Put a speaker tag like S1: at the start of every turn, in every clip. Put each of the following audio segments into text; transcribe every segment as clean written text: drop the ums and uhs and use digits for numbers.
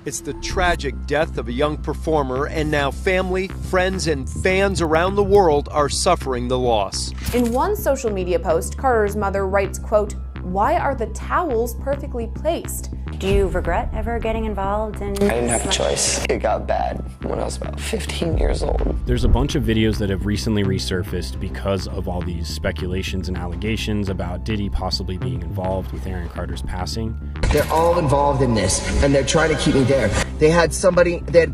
S1: It's the tragic death of a young performer, and now family, friends, and fans around the world are suffering the loss.
S2: In one social media post, Carter's mother writes, quote, "Why are the towels perfectly placed?"
S3: Do you regret ever getting involved in...
S4: I didn't have a choice. It got bad when I was about 15 years old.
S5: There's a bunch of videos that have recently resurfaced because of all these speculations and allegations about Diddy possibly being involved with Aaron Carter's passing.
S6: They're all involved in this, and they're trying to keep me there. They had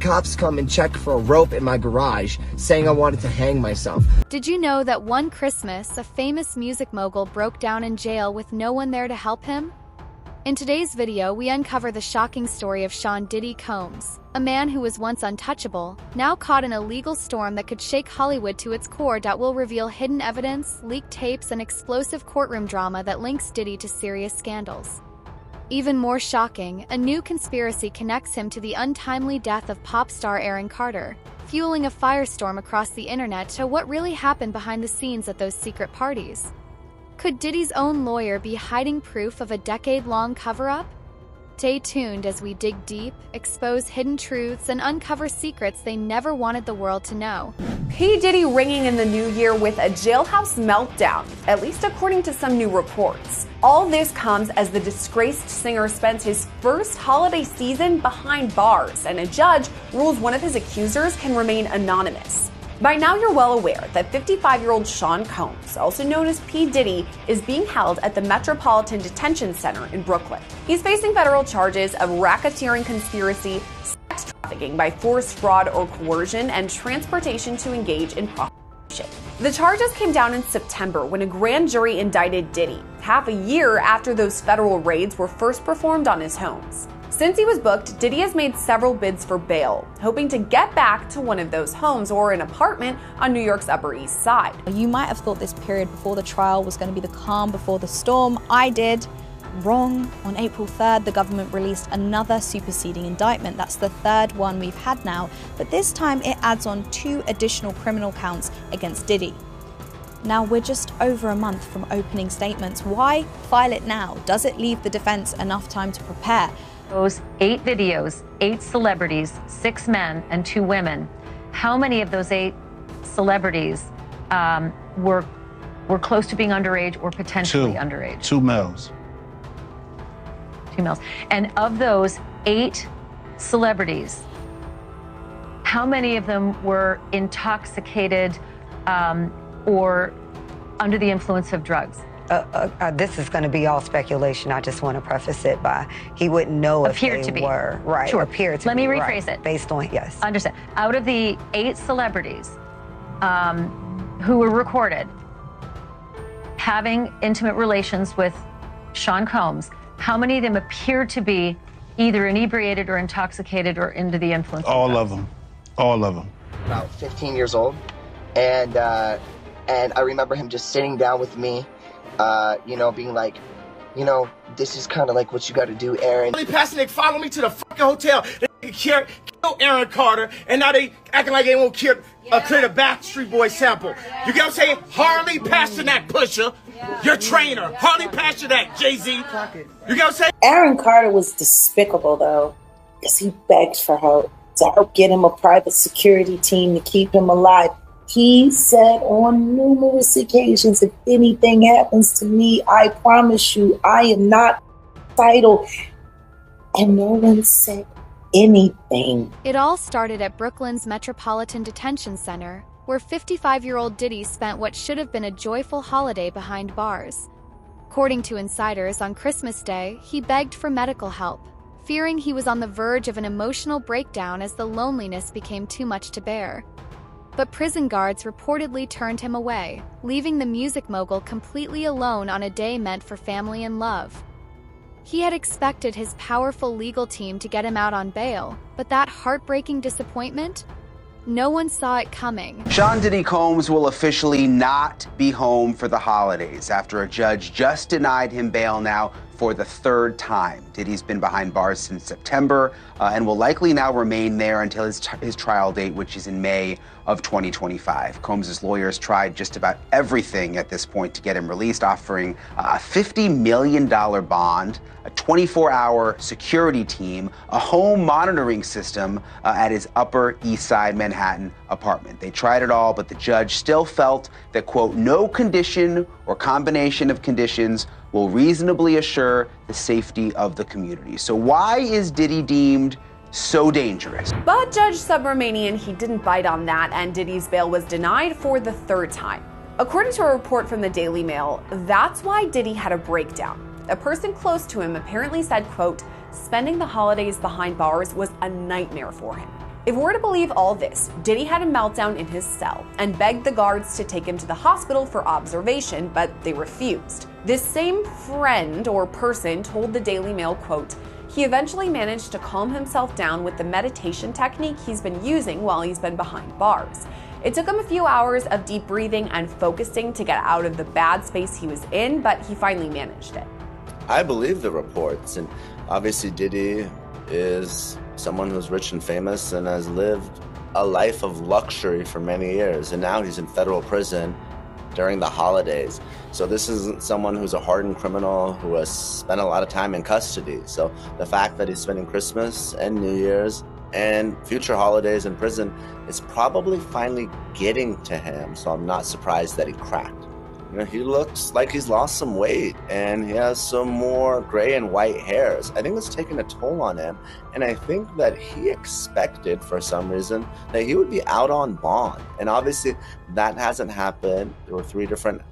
S6: cops come and check for a rope in my garage, saying I wanted to hang myself.
S7: Did you know that one Christmas, a famous music mogul broke down in jail with no one there to help him? In today's video, we uncover the shocking story of Sean Diddy Combs, a man who was once untouchable, now caught in a legal storm that could shake Hollywood to its core. Will reveal hidden evidence, leaked tapes, and explosive courtroom drama that links Diddy to serious scandals. Even more shocking, a new conspiracy connects him to the untimely death of pop star Aaron Carter, fueling a firestorm across the internet to what really happened behind the scenes at those secret parties. Could Diddy's own lawyer be hiding proof of a decade-long cover-up? Stay tuned as we dig deep, expose hidden truths, and uncover secrets they never wanted the world to know.
S2: P. Diddy ringing in the new year with a jailhouse meltdown, at least according to some new reports. All this comes as the disgraced singer spends his first holiday season behind bars, and a judge rules one of his accusers can remain anonymous. By now you're well aware that 55-year-old Sean Combs, also known as P. Diddy, is being held at the Metropolitan Detention Center in Brooklyn. He's facing federal charges of racketeering conspiracy, sex trafficking by force, fraud, or coercion, and transportation to engage in prostitution. The charges came down in September when a grand jury indicted Diddy, half a year after those federal raids were first performed on his homes. Since he was booked, Diddy has made several bids for bail, hoping to get back to one of those homes or an apartment on New York's Upper East Side.
S8: You might have thought this period before the trial was going to be the calm before the storm. I did. Wrong. On April 3rd, the government released another superseding indictment. That's the third one we've had now, but this time it adds on 2 additional criminal counts against Diddy. Now, we're just over a month from opening statements. Why file it now? Does it leave the defense enough time to prepare?
S3: Those 8 videos, 8 celebrities, 6 men and 2 women. How many of those 8 celebrities were close to being underage or potentially underage?
S9: 2 males.
S3: 2 males. And of those 8 celebrities, how many of them were intoxicated or under the influence of drugs?
S10: This is going to be all speculation. I just want to preface it by he wouldn't know if they were. Right.
S3: Sure.
S10: Appeared to
S3: Let
S10: be.
S3: me rephrase it.
S10: Based on, yes.
S3: Understand. Out of the 8 celebrities who were recorded having intimate relations with Sean Combs, how many of them appeared to be either inebriated or intoxicated or under the influence of drugs?
S9: All of them. All of them.
S6: About 15 years old, and I remember him just sitting down with me, being like, this is kind of like what you got to do, Aaron.
S11: Harley Pasternak followed me to the fucking hotel. They killed Aaron Carter, and now they acting like they won't clear the Backstreet Boys sample. You get what I'm saying? Harley Pasternak, Pusha, your trainer. Harley Pasternak, Jay-Z. You get what I'm saying?
S12: Aaron Carter was despicable, though, because he begged for help to help get him a private security team to keep him alive. He said on numerous occasions, if anything happens to me, I promise you, I am not suicidal. And no one said anything.
S7: It all started at Brooklyn's Metropolitan Detention Center, where 55-year-old Diddy spent what should have been a joyful holiday behind bars. According to insiders, on Christmas Day, he begged for medical help, fearing he was on the verge of an emotional breakdown as the loneliness became too much to bear. But prison guards reportedly turned him away, leaving the music mogul completely alone on a day meant for family and love. He had expected his powerful legal team to get him out on bail, but that heartbreaking disappointment? No one saw it coming.
S13: Sean Diddy Combs will officially not be home for the holidays after a judge just denied him bail now
S9: for the third time. Diddy's been behind bars since September and will likely now remain there until his trial date, which is in May of 2025. Combs' lawyers tried just about everything at this point to get him released, offering a $50 million bond, a 24-hour security team, a home monitoring system at his Upper East Side Manhattan apartment. They tried it all, but the judge still felt that, quote, no condition or combination of conditions will reasonably assure the safety of the community. So why is Diddy deemed so dangerous?
S2: But Judge Subramanian, he didn't bite on that, and Diddy's bail was denied for the third time. According to a report from the Daily Mail, that's why Diddy had a breakdown. A person close to him apparently said, quote, spending the holidays behind bars was a nightmare for him. If we're to believe all this, Diddy had a meltdown in his cell and begged the guards to take him to the hospital for observation, but they refused. This same friend or person told the Daily Mail, quote, he eventually managed to calm himself down with the meditation technique he's been using while he's been behind bars. It took him a few hours of deep breathing and focusing to get out of the bad space he was in, but he finally managed it.
S13: I believe the reports, and obviously Diddy is someone who's rich and famous and has lived a life of luxury for many years, and now he's in federal prison during the holidays. So this is someone who's a hardened criminal who has spent a lot of time in custody. So the fact that he's spending Christmas and New Year's and future holidays in prison is probably finally getting to him. So I'm not surprised that he cracked. You know, he looks like he's lost some weight and he has some more gray and white hairs. I think it's taken a toll on him. And I think that he expected, for some reason, that he would be out on bond. And obviously that hasn't happened. There were 3 different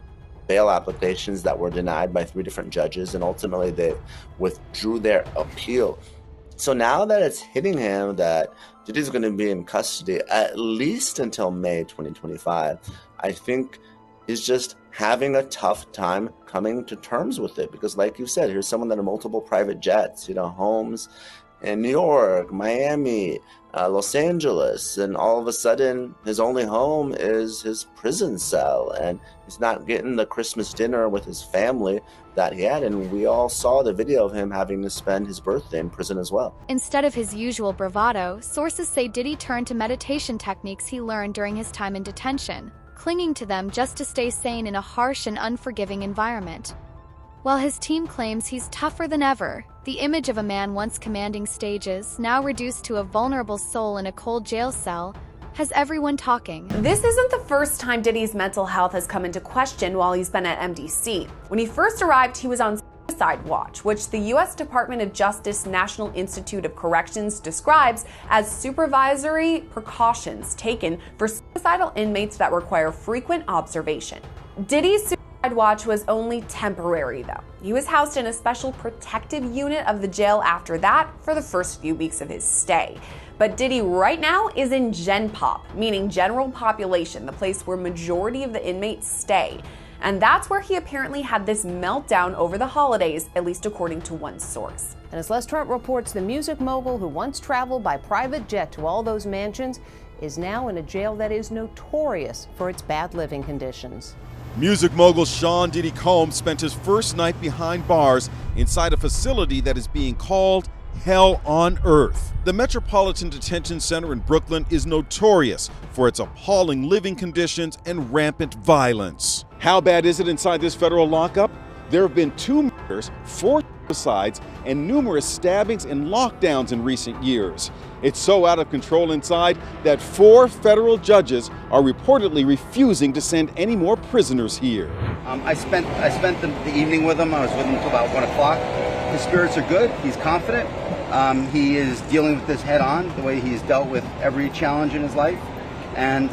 S13: bail applications that were denied by 3 different judges, and ultimately they withdrew their appeal. So now that it's hitting him that Diddy's going to be in custody at least until May 2025, I think he's just having a tough time coming to terms with it. Because like you said, here's someone that had multiple private jets, you know, homes in New York, Miami, Los Angeles, and all of a sudden his only home is his prison cell, and he's not getting the Christmas dinner with his family that he had. And we all saw the video of him having to spend his birthday in prison as well.
S7: Instead of his usual bravado, sources say Diddy turned to meditation techniques he learned during his time in detention, clinging to them just to stay sane in a harsh and unforgiving environment. While his team claims he's tougher than ever, the image of a man once commanding stages, now reduced to a vulnerable soul in a cold jail cell, has everyone talking.
S2: This isn't the first time Diddy's mental health has come into question while he's been at MDC. When he first arrived, he was on suicide watch, which the U.S. Department of Justice National Institute of Corrections describes as supervisory precautions taken for suicidal inmates that require frequent observation. Diddy's suicide watch was only temporary, though. He was housed in a special protective unit of the jail after that for the first few weeks of his stay. But Diddy right now is in Gen Pop, meaning general population, the place where majority of the inmates stay. And that's where he apparently had this meltdown over the holidays, at least according to one source.
S14: And as Les Trent reports, the music mogul who once traveled by private jet to all those mansions is now in a jail that is notorious for its bad living conditions.
S15: Music mogul Sean Diddy Combs spent his first night behind bars inside a facility that is being called Hell on Earth. The Metropolitan Detention Center in Brooklyn is notorious for its appalling living conditions and rampant violence. How bad is it inside this federal lockup? There have been 2 murders, 4 suicides, and numerous stabbings and lockdowns in recent years. It's so out of control inside that 4 federal judges are reportedly refusing to send any more prisoners here.
S16: I spent the evening with him. I was with him until about 1 o'clock. His spirits are good. He's confident. He is dealing with this head on, the way he's dealt with every challenge in his life. And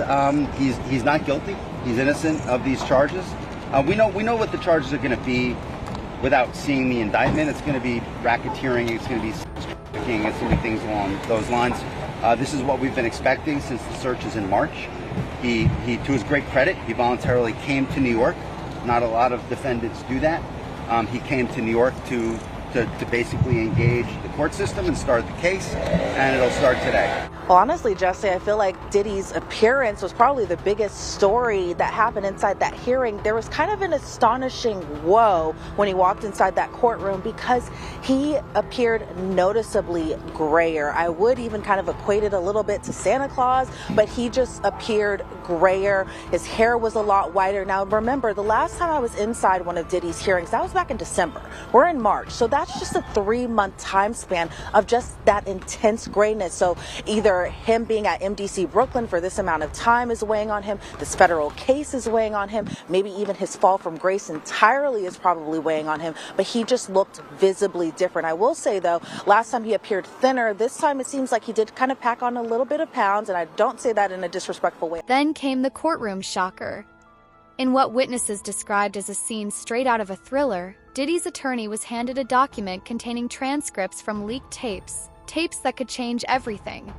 S16: he's not guilty. He's innocent of these charges. We know what the charges are going to be without seeing the indictment. It's going to be racketeering. It's going to be trafficking. It's going to be things along those lines. This is what we've been expecting since the searches in March. He, to his great credit, he voluntarily came to New York. Not a lot of defendants do that. He came to New York to basically engage the court system and started the case, and it'll start today.
S17: Well, honestly, Jesse, I feel like Diddy's appearance was probably the biggest story that happened inside that hearing. There was kind of an astonishing whoa when he walked inside that courtroom because he appeared noticeably grayer. I would even kind of equate it a little bit to Santa Claus, but he just appeared grayer. His hair was a lot whiter. Now, remember, the last time I was inside one of Diddy's hearings, that was back in December. We're in March, so that's just a 3-month time span of just that intense grayness. So either him being at MDC Brooklyn for this amount of time is weighing on him, this federal case is weighing on him, maybe even his fall from grace entirely is probably weighing on him, but he just looked visibly different. I will say, though, last time he appeared thinner. This time it seems like he did kind of pack on a little bit of pounds, and I don't say that in a disrespectful way.
S7: Then came the courtroom shocker. In what witnesses described as a scene straight out of a thriller, Diddy's attorney was handed a document containing transcripts from leaked tapes that could change everything.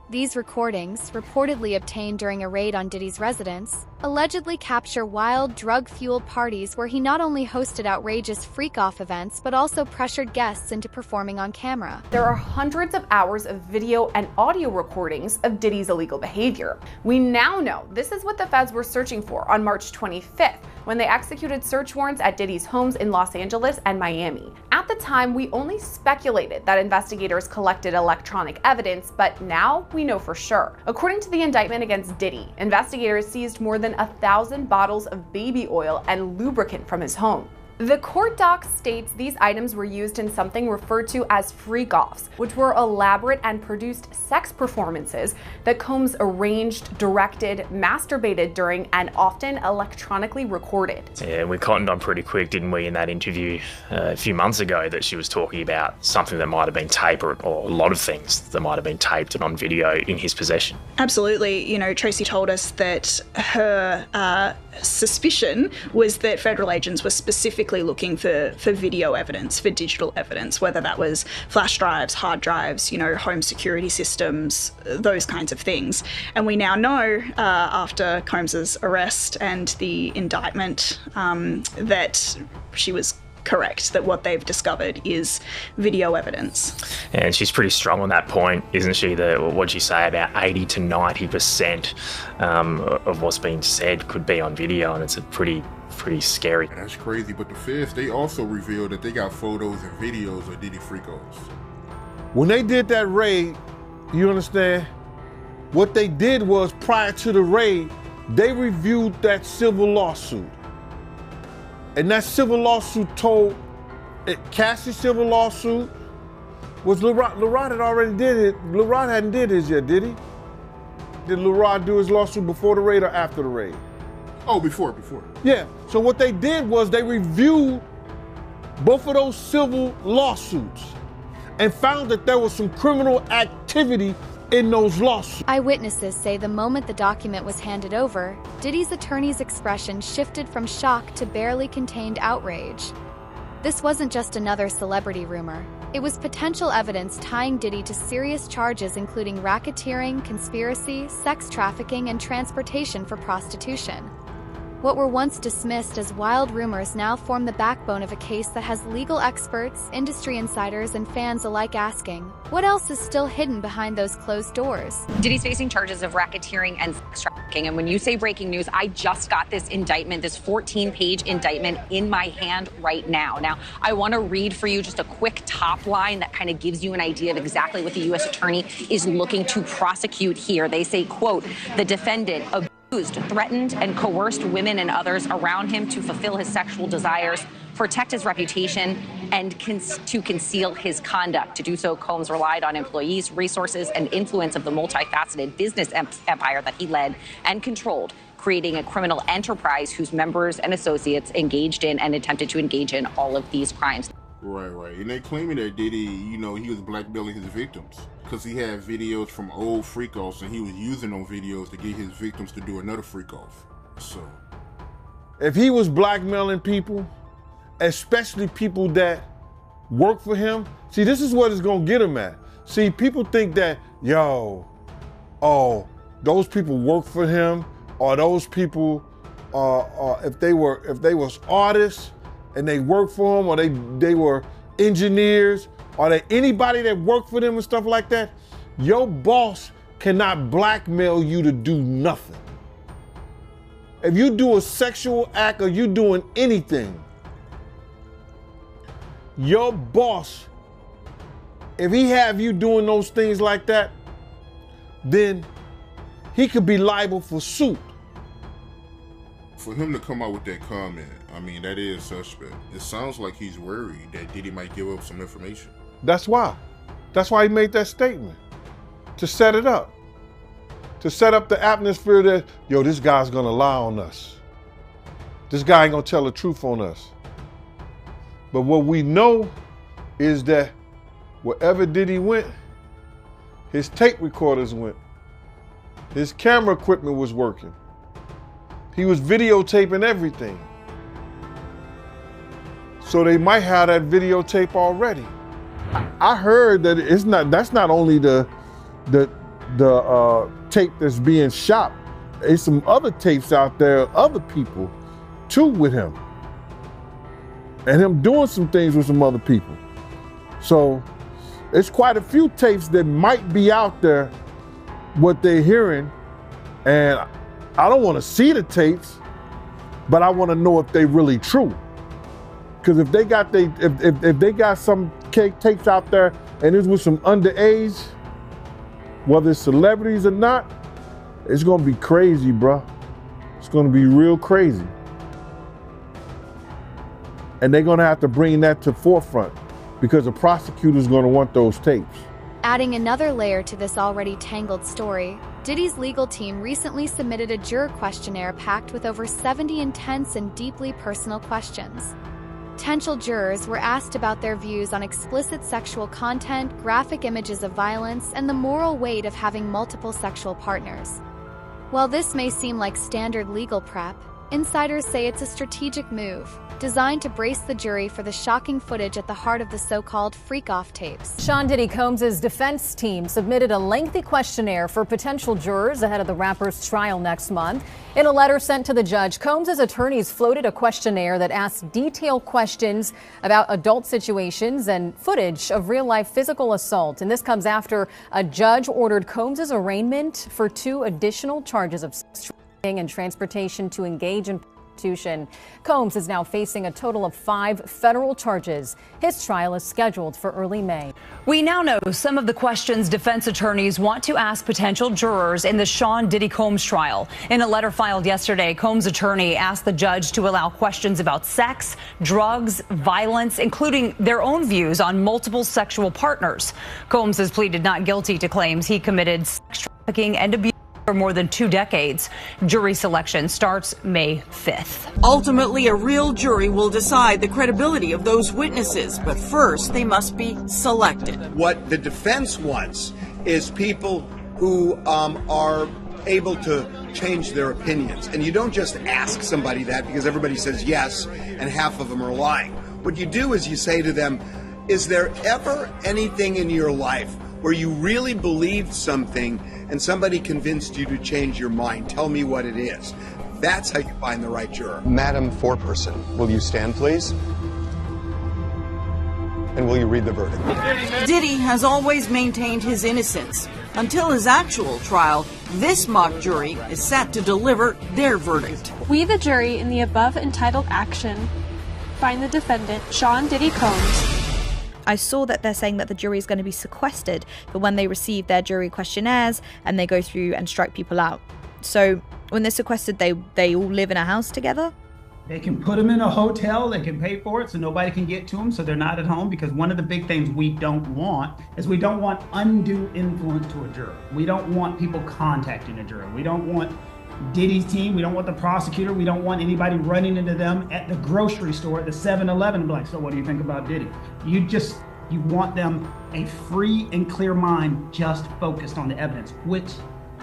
S7: These recordings, reportedly obtained during a raid on Diddy's residence, allegedly capture wild, drug-fueled parties where he not only hosted outrageous freak-off events but also pressured guests into performing on camera.
S2: There are hundreds of hours of video and audio recordings of Diddy's illegal behavior. We now know this is what the feds were searching for on March 25th, when they executed search warrants at Diddy's homes in Los Angeles and Miami. At the time, we only speculated that investigators collected electronic evidence, but now we know for sure. According to the indictment against Diddy, investigators seized more than 1,000 bottles of baby oil and lubricant from his home. The court doc states these items were used in something referred to as FreakOFFS, which were elaborate and produced sex performances that Combs arranged, directed, masturbated during, and often electronically recorded.
S18: Yeah, we cottoned on pretty quick, didn't we, in that interview a few months ago that she was talking about something that might have been taped, or a lot of things that might have been taped and on video in his possession.
S19: Absolutely. You know, Tracy told us that her suspicion was that federal agents were specifically looking for video evidence, for digital evidence, whether that was flash drives, hard drives, you know, home security systems, those kinds of things. And we now know, after Combs's arrest and the indictment, that she was correct, that what they've discovered is video evidence.
S18: And she's pretty strong on that point, isn't she? What'd she say, about 80 to 90% of what's being said could be on video, and it's a pretty scary.
S20: That's crazy, but the feds, they also revealed that they got photos and videos of Diddy Freakos.
S21: When they did that raid, you understand, what they did was, prior to the raid, they reviewed that civil lawsuit. And that civil lawsuit told, Cassie's civil lawsuit was LeRod had already did it. LeRod hadn't did his yet, did he? Did LeRod do his lawsuit before the raid or after the raid?
S20: Oh, before.
S21: Yeah, so what they did was they reviewed both of those civil lawsuits and found that there was some criminal activity in those lawsuits.
S7: Eyewitnesses say the moment the document was handed over, Diddy's attorney's expression shifted from shock to barely contained outrage. This wasn't just another celebrity rumor. It was potential evidence tying Diddy to serious charges including racketeering, conspiracy, sex trafficking, and transportation for prostitution. What were once dismissed as wild rumors now form the backbone of a case that has legal experts, industry insiders, and fans alike asking, what else is still hidden behind those closed doors?
S22: Diddy's facing charges of racketeering and sex trafficking. And when you say breaking news, I just got this indictment, this 14-page indictment in my hand right now. Now, I want to read for you just a quick top line that kind of gives you an idea of exactly what the U.S. attorney is looking to prosecute here. They say, quote, the defendant threatened and coerced women and others around him to fulfill his sexual desires, protect his reputation, and to conceal his conduct. To do so, Combs relied on employees, resources, and influence of the multifaceted business empire that he led and controlled, creating a criminal enterprise whose members and associates engaged in and attempted to engage in all of these crimes.
S20: Right. And they claiming that Diddy, you know, he was blackmailing his victims because he had videos from old freak-offs and he was using those videos to get his victims to do another freak-off. So,
S21: if he was blackmailing people, especially people that work for him, see, this is what it's gonna get him at. See, people think that, those people work for him, or those people, if they was artists, and they worked for him, or they were engineers, or that anybody that worked for them and stuff like that, your boss cannot blackmail you to do nothing. If you do a sexual act or you doing anything, your boss, if he have you doing those things like that, then he could be liable for suit.
S20: For him to come out with that comment, I mean, that is suspect. It sounds like he's worried that Diddy might give up some information.
S21: That's why. That's why he made that statement. To set it up. To set up the atmosphere that, yo, this guy's gonna lie on us. This guy ain't gonna tell the truth on us. But what we know is that wherever Diddy went, his tape recorders went. His camera equipment was working. He was videotaping everything. So they might have that videotape already. I heard that that's not only the tape that's being shot. There's some other tapes out there, other people too with him. And him doing some things with some other people. So it's quite a few tapes that might be out there, what they're hearing. And I don't want to see the tapes, but I want to know if they really true. Because if they got if they got some tapes out there and it's with some underage, whether it's celebrities or not, it's gonna be crazy, bro. It's gonna be real crazy. And they're gonna have to bring that to forefront because the prosecutor's gonna want those tapes.
S7: Adding another layer to this already tangled story, Diddy's legal team recently submitted a juror questionnaire packed with over 70 intense and deeply personal questions. Potential jurors were asked about their views on explicit sexual content, graphic images of violence, and the moral weight of having multiple sexual partners. While this may seem like standard legal prep, insiders say it's a strategic move, designed to brace the jury for the shocking footage at the heart of the so-called freak-off tapes.
S1: Sean Diddy Combs' defense team submitted a lengthy questionnaire for potential jurors ahead of the rapper's trial next month. In a letter sent to the judge, Combs' attorneys floated a questionnaire that asked detailed questions about adult situations and footage of real-life physical assault. And this comes after a judge ordered Combs' arraignment for 2 additional charges of sex trafficking and transportation to engage in prostitution. Combs is now facing a total of 5 federal charges. His trial is scheduled for early May.
S4: We now know some of the questions defense attorneys want to ask potential jurors in the Sean Diddy Combs trial. In a letter filed yesterday, Combs' attorney asked the judge to allow questions about sex, drugs, violence, including their own views on multiple sexual partners. Combs has pleaded not guilty to claims he committed sex trafficking and abuse for more than 2 decades. Jury selection starts May 5th.
S23: Ultimately, a real jury will decide the credibility of those witnesses, but first they must be selected.
S24: What the defense wants is people who are able to change their opinions. And you don't just ask somebody that because everybody says yes and half of them are lying. What you do is you say to them, is there ever anything in your life where you really believed something and somebody convinced you to change your mind? Tell me what it is. That's how you find the right juror.
S25: Madam Foreperson, will you stand, please? And will you read the verdict?
S23: Diddy has always maintained his innocence. Until his actual trial, this mock jury is set to deliver their verdict.
S26: We, the jury, in the above entitled action, find the defendant, Sean Diddy Combs.
S8: I saw that they're saying that the jury is going to be sequestered for when they receive their jury questionnaires and they go through and strike people out. So when they're sequestered, they all live in a house together?
S27: They can put them in a hotel, they can pay for it so nobody can get to them, so they're not at home, because one of the big things we don't want is we don't want undue influence to a juror. We don't want people contacting a juror. We don't want Diddy's team, we don't want the prosecutor, we don't want anybody running into them at the grocery store, at the 7-Eleven, like, so what do you think about Diddy? You want them a free and clear mind, just focused on the evidence, which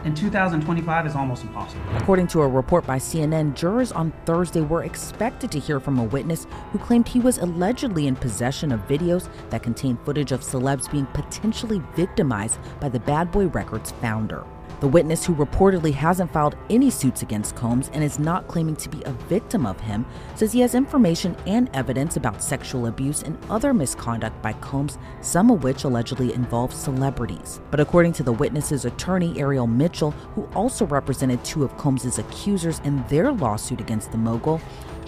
S27: in 2025 is almost impossible.
S28: According to a report by CNN, jurors on Thursday were expected to hear from a witness who claimed he was allegedly in possession of videos that contained footage of celebs being potentially victimized by the Bad Boy Records founder. The witness, who reportedly hasn't filed any suits against Combs and is not claiming to be a victim of him, says he has information and evidence about sexual abuse and other misconduct by Combs, some of which allegedly involve celebrities. But according to the witness's attorney, Ariel Mitchell, who also represented two of Combs' accusers in their lawsuit against the mogul,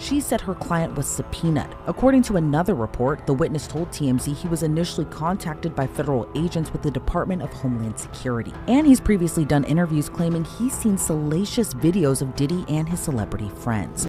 S28: she said her client was subpoenaed. According to another report, the witness told TMZ he was initially contacted by federal agents with the Department of Homeland Security. And he's previously done interviews claiming he's seen salacious videos of Diddy and his celebrity friends.